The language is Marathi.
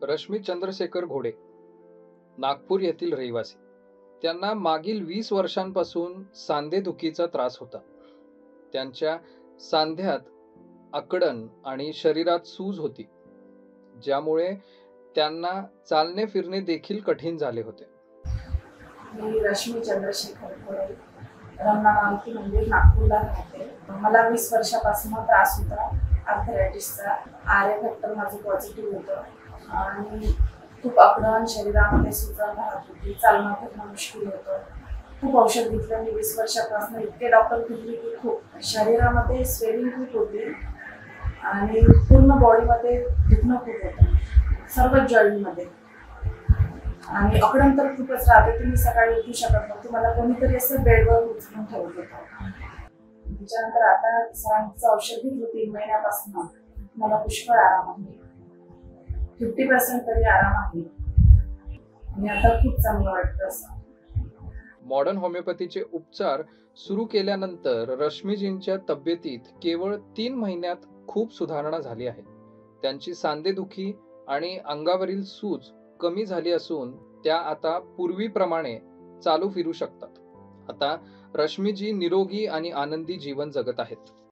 रश्मी चंद्रशेखर घोडे, नागपूर येथील रहिवासी. त्यांना मागील 20 वर्षांपासून सांधेदुखीचा त्रास होता. त्यांच्या सांध्यात आकडण आणि शरीरात सूज होती, ज्यामुळे त्यांना चालणे फिरणे देखील कठीण झाले होते. मी रश्मी चंद्रशेखर घोडे, रमणा मारुती मंदिर, नागपूरला राहते. मला 20 वर्षापासून त्रास होता आर्थरायटिसचा. आर्य फॅक्टर माझं पॉझिटिव्ह होतं आणि खूप आकडण, शरीरामध्ये सुजन राहत होती, चालणं फिरणं मुश्किल होतं. खूप औषध घेतलं मी 20 वर्षापासून. इतके डॉक्टर फिरले की खूप शरीरामध्ये स्वेलिंग खूप होती आणि पूर्ण बॉडीमध्ये दुखणं खूप होतं, सर्वच जॉईंटमध्ये. आणि आकडण तर खूपच राहते. तुम्ही सकाळी उठू शकत नव्हते. मला कोणीतरी असं बेडवर उचलून ठेवत होतं. त्याच्यानंतर आता सरांचं औषध घेतलं 3 महिन्यापासून मला पुष्कळ आराम आहे. 50% तरी आराम आहे आणि आता खूप चांगलं वाटतं. असं मॉडर्न होमिओपॅथीचे उपचार सुरू केल्यानंतर रश्मीजींच्या तब्येतीत केवळ 3 महिन्यात खूप सुधारणा झाली आहे. त्यांची सांधेदुखी आणि अंगावरील सूज कमी झाली असून त्या आता पूर्वीप्रमाणे चालू फिरू शकतात. आता रश्मीजी निरोगी आणि आनंदी जीवन जगत आहेत.